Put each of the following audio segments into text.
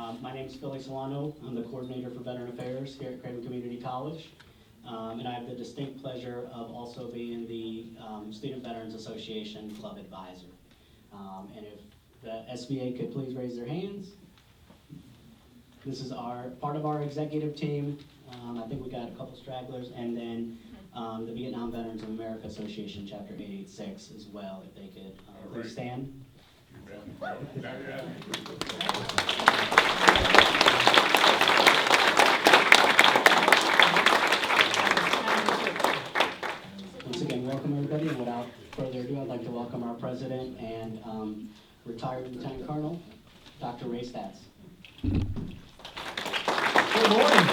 My name is Philly Solano. I'm the coordinator for Veteran Affairs here at Craven Community College. And I have the distinct pleasure of also being the Student Veterans Association Club Advisor. And if the SVA could please raise their hands. This is part of our executive team. I think we got a couple stragglers, and then the Vietnam Veterans of America Association, Chapter 886 as well, if they could please stand. Once again, welcome everybody, and without further ado, I'd like to welcome our president and retired Lieutenant Colonel, Dr. Ray Stats. Good morning.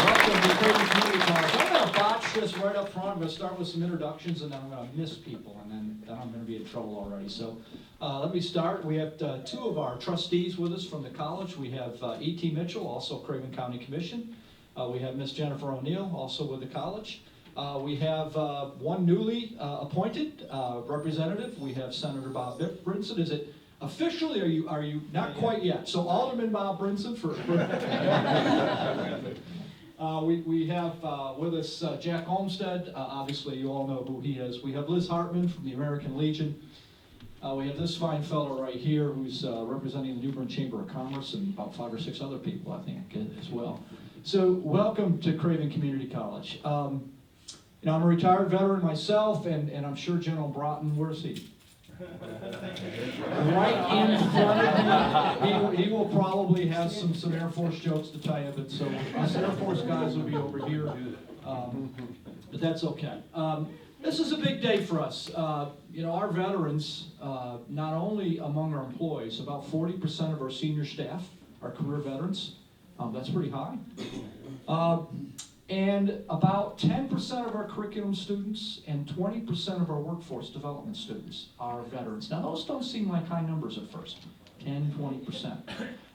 Welcome to Craven Community College. I'm going to botch this right up front. I'm going to start with some introductions, and then I'm going to miss people, and then I'm going to be in trouble already. So let me start. We have two of our trustees with us from the college. We have E.T. Mitchell, also Craven County Commission. We have Miss Jennifer O'Neill, also with the college. We have one newly appointed representative. We have Senator Bob Brinson. Is it officially, are you not quite yet? So Alderman Bob Brinson for we have with us Jack Olmsted. Obviously, you all know who he is. We have Liz Hartman from the American Legion. We have this fine fellow right here who's representing the New Bern Chamber of Commerce, and about 5 or 6 other people, I think, as well. So welcome to Craven Community College. I'm a retired veteran myself, and I'm sure General Broughton, where's he? Right in front of me. He will probably have some Air Force jokes to tell you, but so us Air Force guys will be over here, but that's okay. This is a big day for us. Our veterans, not only among our employees, about 40% of our senior staff are career veterans. That's pretty high. And about 10% of our curriculum students and 20% of our workforce development students are veterans. Now, those don't seem like high numbers at first, 10, 20%.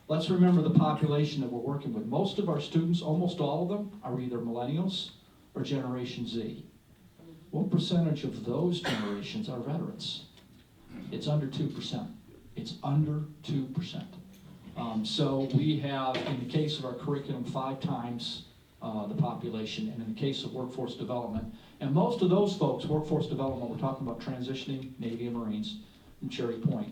Let's remember the population that we're working with. Most of our students, almost all of them, are either millennials or Generation Z. What percentage of those generations are veterans? It's under 2%. It's under 2%. So we have, in the case of our curriculum, 5 times the population, and in the case of workforce development, and most of those folks, workforce development, we're talking about transitioning Navy and Marines from Cherry Point,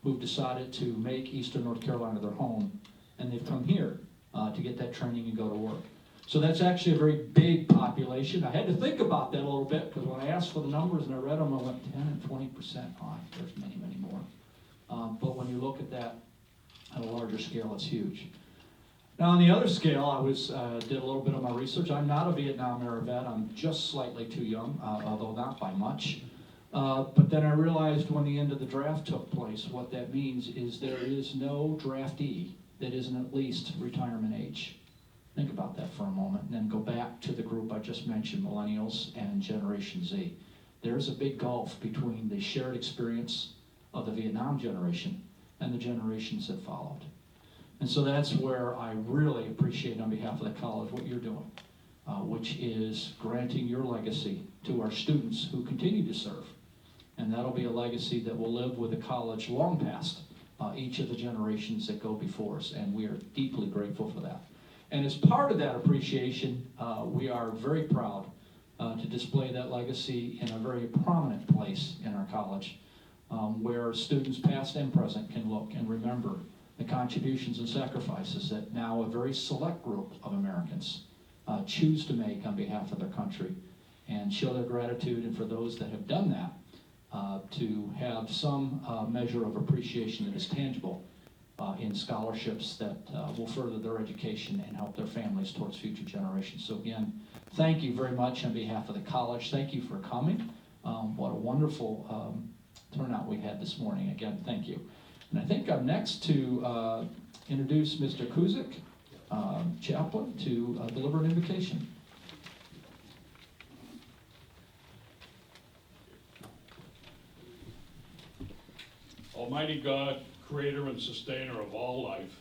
who've decided to make Eastern North Carolina their home, and they've come here to get that training and go to work. So that's actually a very big population. I had to think about that a little bit, because when I asked for the numbers and I read them, I went 10 and 20%. There's many, many more. But when you look at that at a larger scale, it's huge. Now, on the other scale, I did a little bit of my research. I'm not a Vietnam-era vet. I'm just slightly too young, although not by much. But then I realized when the end of the draft took place, what that means is there is no draftee that isn't at least retirement age. Think about that for a moment, and then go back to the group I just mentioned, millennials and Generation Z. There's a big gulf between the shared experience of the Vietnam generation and the generations that followed. And so that's where I really appreciate, on behalf of the college, what you're doing, which is granting your legacy to our students who continue to serve. And that'll be a legacy that will live with the college long past each of the generations that go before us, and we are deeply grateful for that. And as part of that appreciation, we are very proud to display that legacy in a very prominent place in our college, where students past and present can look and remember the contributions and sacrifices that now a very select group of Americans choose to make on behalf of their country, and show their gratitude, and for those that have done that, to have some measure of appreciation that is tangible in scholarships that will further their education and help their families towards future generations. So again, thank you very much on behalf of the college. Thank you for coming. What a wonderful turnout we had this morning. Again, thank you. And I think I'm next to introduce Mr. Kuzik, chaplain, to deliver an invocation. Almighty God, creator and sustainer of all life,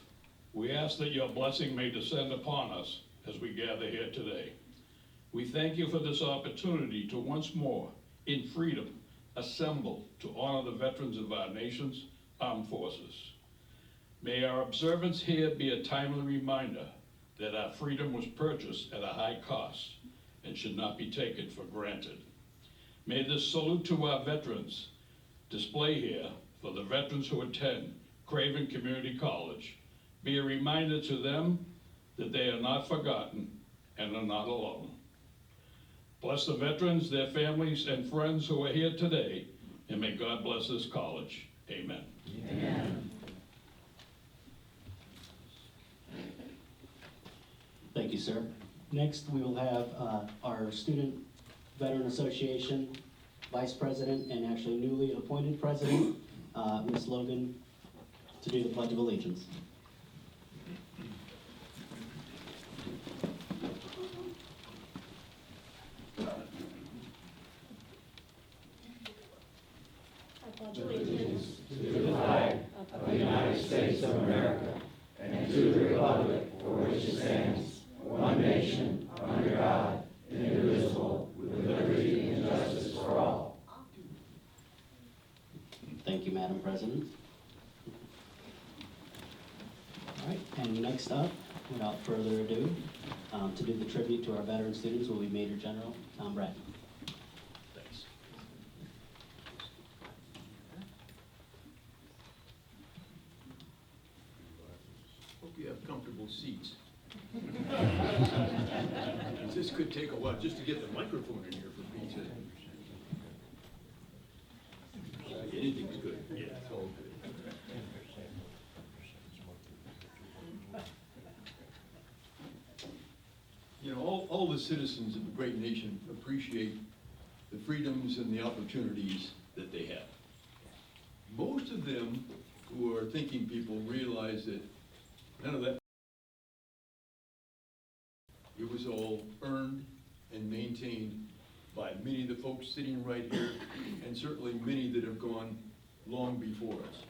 we ask that your blessing may descend upon us as we gather here today. We thank you for this opportunity to once more, in freedom, assemble to honor the veterans of our nation's armed forces. May our observance here be a timely reminder that our freedom was purchased at a high cost and should not be taken for granted. May this salute to our veterans display here for the veterans who attend Craven Community College be a reminder to them that they are not forgotten and are not alone. Bless the veterans, their families, and friends who are here today, and may God bless this college. Amen. Amen. Thank you, sir. Next, we will have our Student Veteran Association Vice President and actually newly appointed President, Ms. Logan, to do the Pledge of Allegiance. I pledge allegiance to the flag of the United States of America and to the republic for which it stands, one nation, under God, indivisible, with liberty and justice for all. Thank you, Madam President. All right, and next up, without further ado, to do the tribute to our veteran students will be Major General Tom Bratton. Thanks. Hope you have comfortable seats. This could take a while just to get the microphone in here for Pete's sake. Anything's good. Yeah, it's all good. You know, all the citizens of a great nation appreciate the freedoms and the opportunities that they have. Most of them who are thinking people realize that none of that, it was all earned and maintained by many of the folks sitting right here, and certainly many that have gone long before us.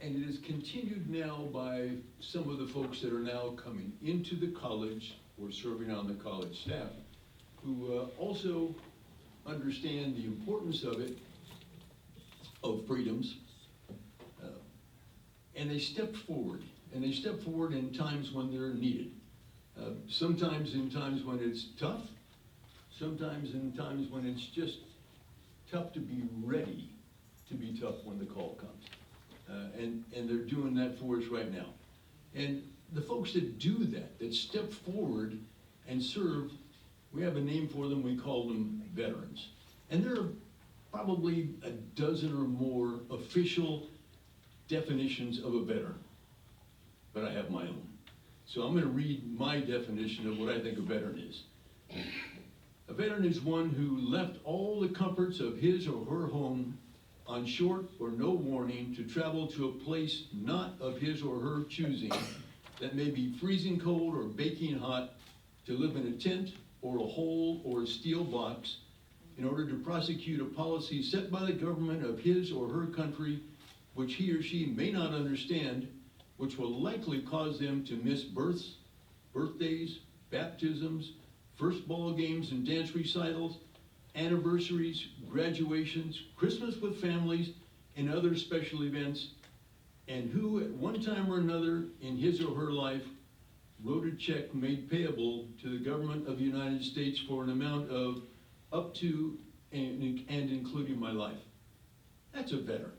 And it is continued now by some of the folks that are now coming into the college or serving on the college staff, who also understand the importance of it, of freedoms, and they step forward. And they step forward in times when they're needed. Sometimes in times when it's tough, sometimes in times when it's just tough to be ready to be tough when the call comes. And they're doing that for us right now. And the folks that do that, that step forward and serve, we have a name for them, we call them veterans. And there are probably a dozen or more official definitions of a veteran, but I have my own. So I'm gonna read my definition of what I think a veteran is. A veteran is one who left all the comforts of his or her home on short or no warning to travel to a place not of his or her choosing that may be freezing cold or baking hot, to live in a tent or a hole or a steel box in order to prosecute a policy set by the government of his or her country which he or she may not understand, which will likely cause them to miss births, birthdays, baptisms, first ball games and dance recitals, anniversaries, graduations, Christmas with families, and other special events, and who at one time or another in his or her life wrote a check made payable to the government of the United States for an amount of up to and including my life. That's a veteran.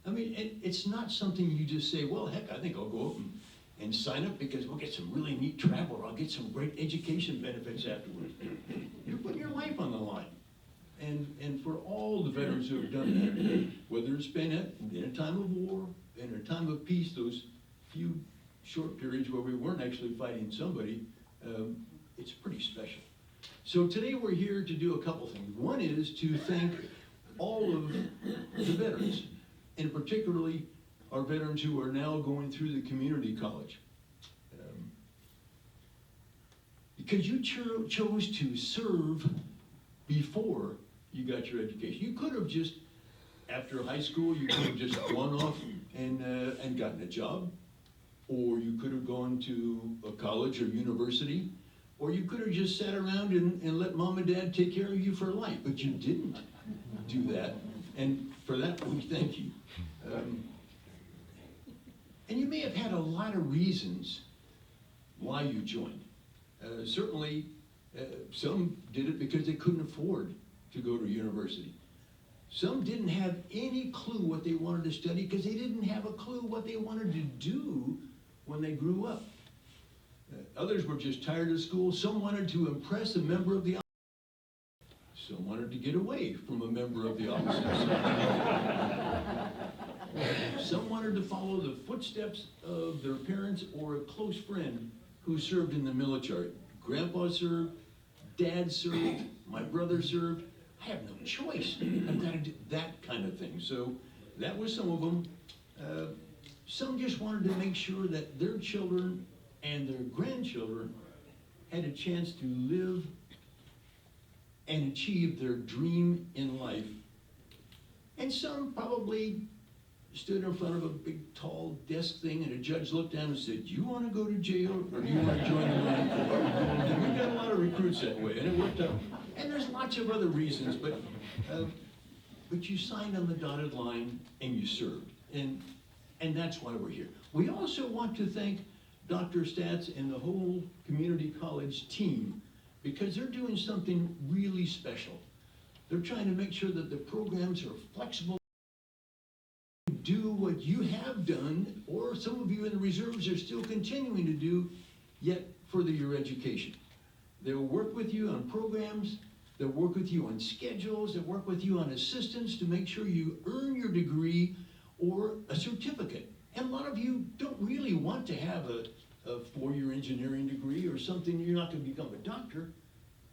I mean, it's not something you just say, well, heck, I think I'll go up and sign up because we'll get some really neat travel, or I'll get some great education benefits afterwards. You're putting your life on the line. And for all the veterans who have done that, whether it's been in a time of war, in a time of peace, those few short periods where we weren't actually fighting somebody, it's pretty special. So today we're here to do a couple things. One is to thank all of the veterans, and particularly our veterans who are now going through the community college. Because you chose to serve before you got your education. You could have just, after high school, you could have just gone off and gotten a job, or you could have gone to a college or university, or you could have just sat around and let mom and dad take care of you for life, but you didn't. do that, and for that, we thank you. And you may have had a lot of reasons why you joined. Certainly, some did it because they couldn't afford to go to university. Some didn't have any clue what they wanted to study because they didn't have a clue what they wanted to do when they grew up. Others were just tired of school. Some wanted to impress a member of the opposite. Some wanted to get away from a member of the opposite. Some wanted to follow the footsteps of their parents or a close friend who served in the military. Grandpa served, Dad served, my brother served. I have no choice. I've got to do that kind of thing. So that was some of them. Some just wanted to make sure that their children and their grandchildren had a chance to live and achieve their dream in life. And some probably stood in front of a big, tall desk thing, and a judge looked down and said, "Do you want to go to jail, or do you want to join the Marine Corps?" And we got a lot of recruits that way, and it worked out. And there's lots of other reasons, but you signed on the dotted line, and you served. And that's why we're here. We also want to thank Dr. Stats and the whole community college team, because they're doing something really special. They're trying to make sure that the programs are flexible, do what you have done, or some of you in the reserves are still continuing to do, yet further your education. They'll work with you on programs, they'll work with you on schedules, they'll work with you on assistance to make sure you earn your degree or a certificate. And a lot of you don't really want to have a four-year engineering degree or something. You're not going to become a doctor,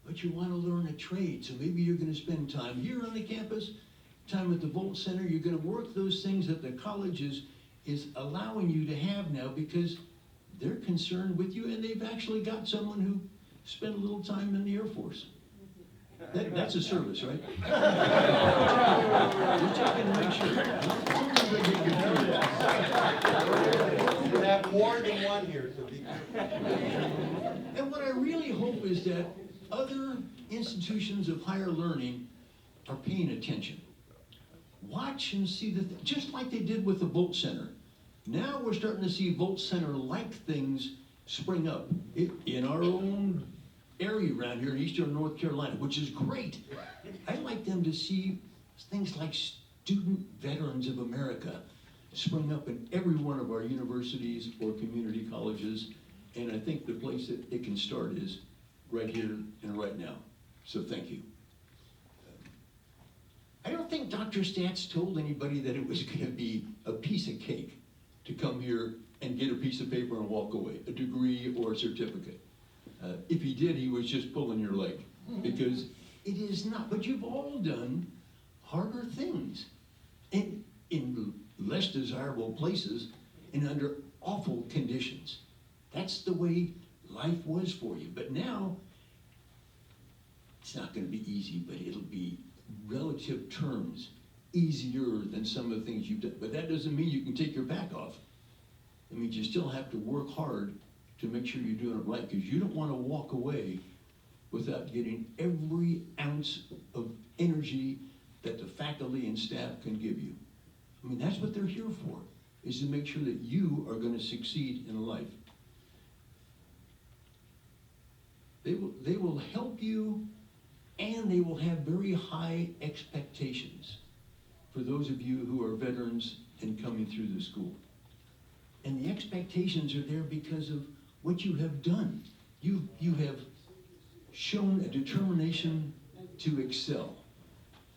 but you want to learn a trade. So maybe you're going to spend time here on the campus, time at the Volt Center. You're going to work those things that the college is allowing you to have now, because they're concerned with you, and they've actually got someone who spent a little time in the Air Force. That's a service, right? We're checking to make sure. We have more than one here, so be careful. And what I really hope is that other institutions of higher learning are paying attention. Watch and see just like they did with the Volt Center. Now we're starting to see Volt Center-like things spring up in our own area around here in Eastern North Carolina, which is great. I'd like them to see things like Student Veterans of America spring up in every one of our universities or community colleges, and I think the place that it can start is right here and right now. So thank you. I don't think Dr. Stats told anybody that it was going to be a piece of cake to come here and get a piece of paper and walk away, a degree or a certificate. If he did, he was just pulling your leg, because it is not. But you've all done harder things in less desirable places and under awful conditions. That's the way life was for you. But now, it's not going to be easy, but it'll be relative terms easier than some of the things you've done. But that doesn't mean you can take your back off. It means you still have to work hard to make sure you're doing it right, because you don't want to walk away without getting every ounce of energy that the faculty and staff can give you. I mean, that's what they're here for, is to make sure that you are going to succeed in life. They will help you, and they will have very high expectations for those of you who are veterans and coming through the school. And the expectations are there because of what you have done. You have shown a determination to excel.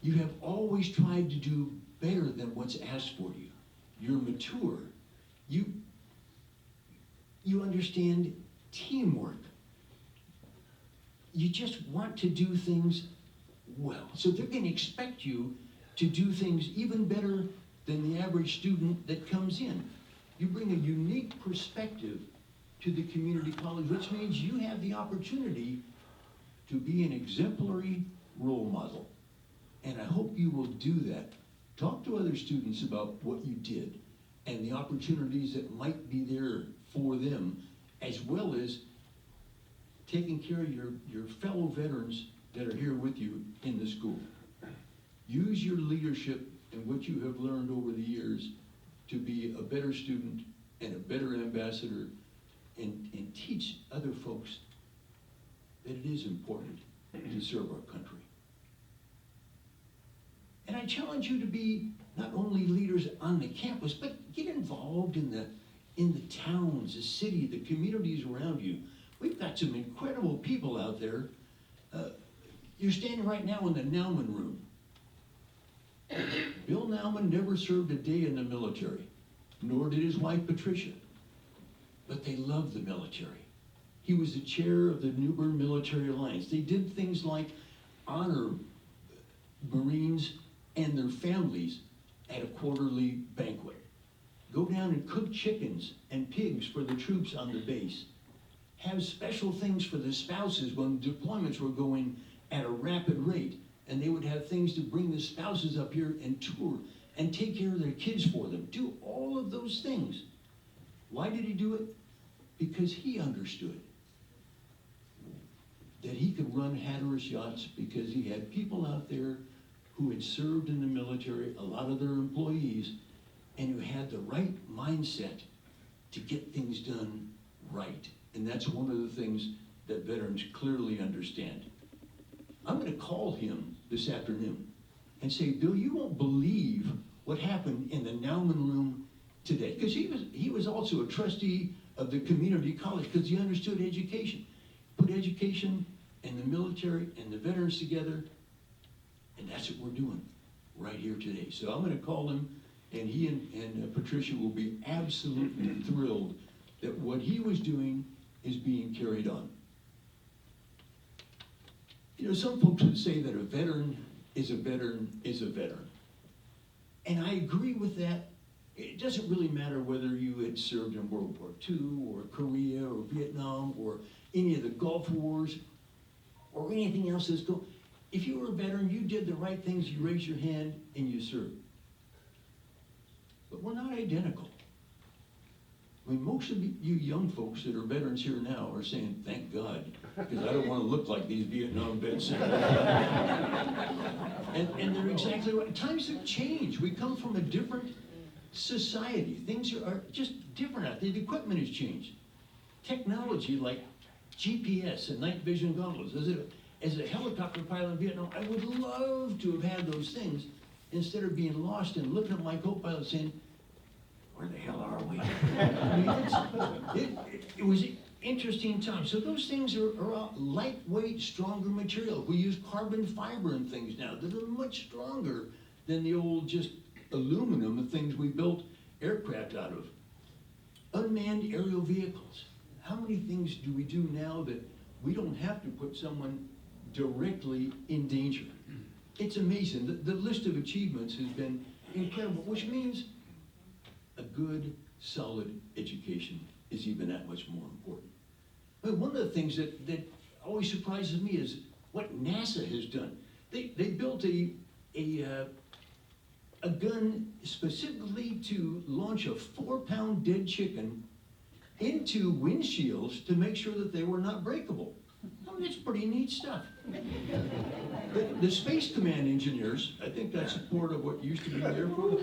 You have always tried to do better than what's asked for you. You're mature. You understand teamwork. You just want to do things well. So they're going to expect you to do things even better than the average student that comes in. You bring a unique perspective to the community college, which means you have the opportunity to be an exemplary role model. And I hope you will do that. Talk to other students about what you did and the opportunities that might be there for them, as well as taking care of your fellow veterans that are here with you in the school. use your leadership and what you have learned over the years to be a better student and a better ambassador, and teach other folks that it is important to serve our country. And I challenge you to be not only leaders on the campus, but get involved in the towns, the city, the communities around you. We've got some incredible people out there. You're standing right now in the Nauman room. Bill Nauman never served a day in the military, nor did his wife Patricia, but they loved the military. He was the chair of the New Bern Military Alliance. They did things like honor Marines and their families at a quarterly banquet. Go down and cook chickens and pigs for the troops on the base. Have special things for the spouses when deployments were going at a rapid rate, and they would have things to bring the spouses up here and tour and take care of their kids for them. Do all of those things. Why did he do it? Because he understood that he could run Hatteras yachts because he had people out there who had served in the military, a lot of their employees, and who had the right mindset to get things done right. And that's one of the things that veterans clearly understand. I'm going to call him this afternoon and say, Bill, you won't believe what happened in the Nauman room today. Because he was also a trustee of the community college because he understood education. Put education and the military and the veterans together, and that's what we're doing right here today. So I'm going to call him, and he and Patricia will be absolutely thrilled that what he was doing is being carried on. You know, some folks would say that a veteran is a veteran is a veteran. And I agree with that. It doesn't really matter whether you had served in World War II or Korea or Vietnam or any of the Gulf Wars or anything else that's going. If you were a veteran, you did the right things, you raised your hand, and you served. But we're not identical. I mean, most of you young folks that are veterans here now are saying, thank God, because I don't want to look like these Vietnam vets. and they're exactly right. Times have changed. We come from a different society. Things are just different out there. The equipment has changed. Technology like GPS and night vision goggles. As a helicopter pilot in Vietnam, I would love to have had those things instead of being lost and looking at my co-pilot saying, where the hell are we? I mean, it was an interesting time. So those things are lightweight, stronger material. We use carbon fiber and things now that are much stronger than the old just aluminum, the things we built aircraft out of. Unmanned aerial vehicles. How many things do we do now that we don't have to put someone directly in danger? It's amazing. The list of achievements has been incredible, which means a good, solid education is even that much more important. But one of the things that always surprises me is what NASA has done. They built a gun specifically to launch a 4-pound dead chicken into windshields to make sure that they were not breakable. I mean, it's pretty neat stuff. The Space Command engineers, I think that's part of what used to be the Air Force.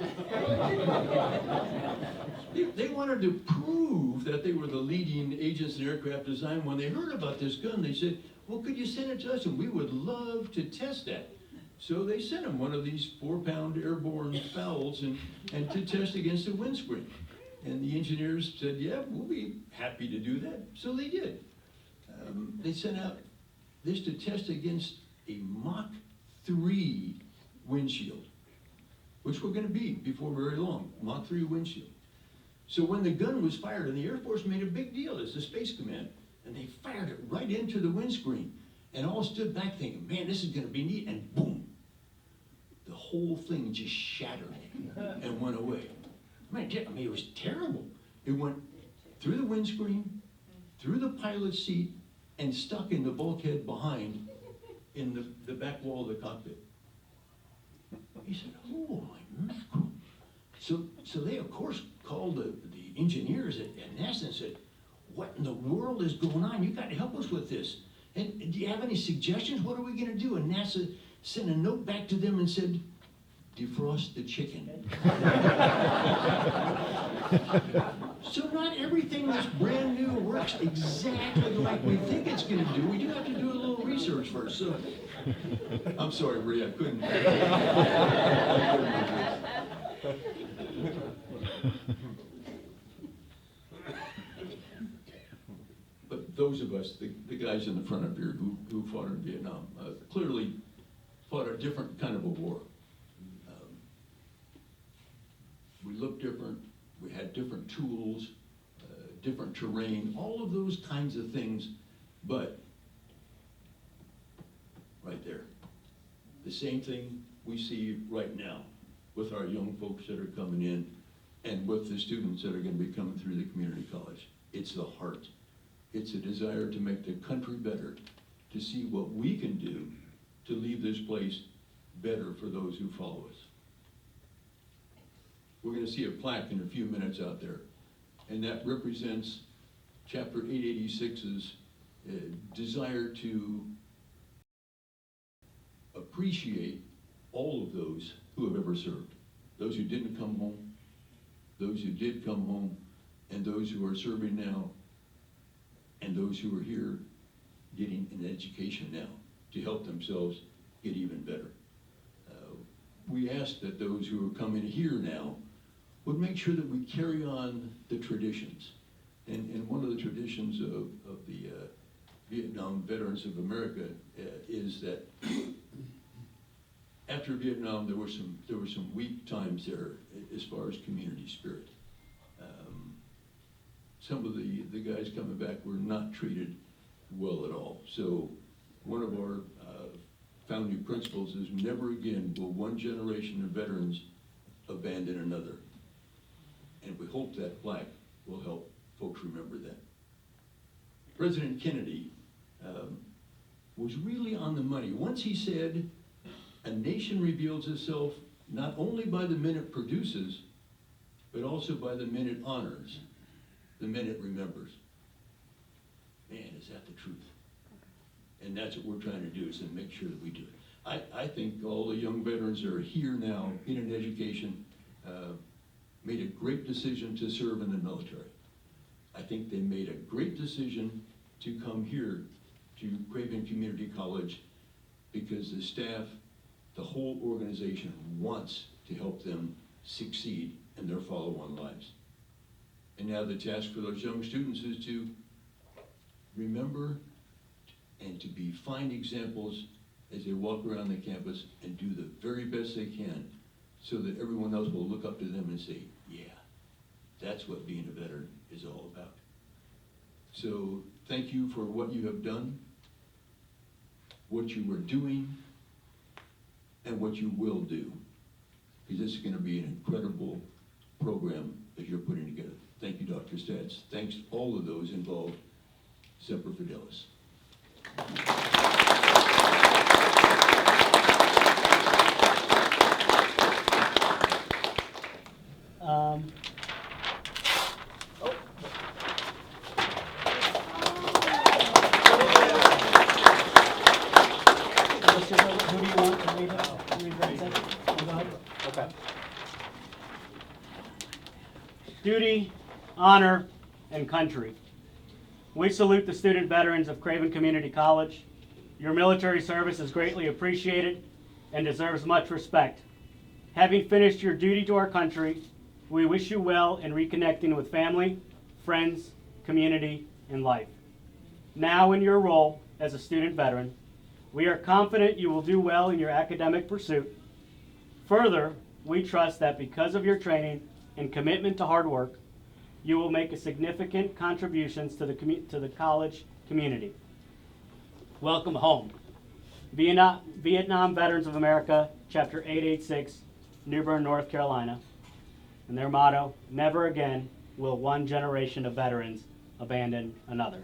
They wanted to prove that they were the leading agents in aircraft design. When they heard about this gun, they said, well, could you send it to us? And we would love to test that. So they sent them one of these 4-pound airborne fowls and to test against the windscreen. And the engineers said, yeah, we'll be happy to do that. So they did. They sent out this to test against a Mach 3 windshield, which we're going to be before very long, Mach 3 windshield. So when the gun was fired, and the Air Force made a big deal as the Space Command, and they fired it right into the windscreen, and all stood back thinking, man, this is going to be neat, and boom, the whole thing just shattered and went away. I mean, it was terrible. It went through the windscreen, through the pilot's seat, and stuck in the bulkhead behind in the back wall of the cockpit. He said, oh my mackerel. So they, of course, called the engineers at NASA and said, what in the world is going on? You got to help us with this. And do you have any suggestions? What are we going to do? And NASA sent a note back to them and said, defrost the chicken. So not everything that's brand new works exactly like we think it's gonna do. We do have to do a little research first, so. I'm sorry, Ray, I couldn't. But those of us, the guys in the front up here who fought in Vietnam, clearly fought a different kind of a war. We looked different, we had different tools, different terrain, all of those kinds of things, but right there, the same thing we see right now with our young folks that are coming in and with the students that are going to be coming through the community college. It's the heart. It's a desire to make the country better, to see what we can do to leave this place better for those who follow us. We're going to see a plaque in a few minutes out there, and that represents Chapter 886's desire to appreciate all of those who have ever served. Those who didn't come home, those who did come home, and those who are serving now, and those who are here getting an education now to help themselves get even better. We ask that those who are coming here now would make sure that we carry on the traditions. And one of the traditions of the Vietnam Veterans of America is that after Vietnam, there were some weak times there as far as community spirit. Some of the guys coming back were not treated well at all. So one of our founding principles is never again will one generation of veterans abandon another. And we hope that plaque will help folks remember that. President Kennedy was really on the money. Once he said, a nation reveals itself not only by the men it produces, but also by the men it honors, the men it remembers. Man, is that the truth? And that's what we're trying to do, is to make sure that we do it. I think all the young veterans that are here now in an education made a great decision to serve in the military. I think they made a great decision to come here to Craven Community College because the staff, the whole organization wants to help them succeed in their follow-on lives. And now the task for those young students is to remember and to be fine examples as they walk around the campus and do the very best they can so that everyone else will look up to them and say, yeah, that's what being a veteran is all about. So thank you for what you have done, what you are doing, and what you will do. Because this is going to be an incredible program that you're putting together. Thank you, Dr. Stats. Thanks to all of those involved. Semper Fidelis. Who do you want to read that section? Go ahead. Okay. Duty, honor, and country. We salute the student veterans of Craven Community College. Your military service is greatly appreciated and deserves much respect. Having finished your duty to our country, we wish you well in reconnecting with family, friends, community, and life. Now in your role as a student veteran, we are confident you will do well in your academic pursuit. Further, we trust that because of your training and commitment to hard work, you will make a significant contributions to the college community. Welcome home. Vietnam Veterans of America, Chapter 886, New Bern, North Carolina. And their motto, never again will one generation of veterans abandon another.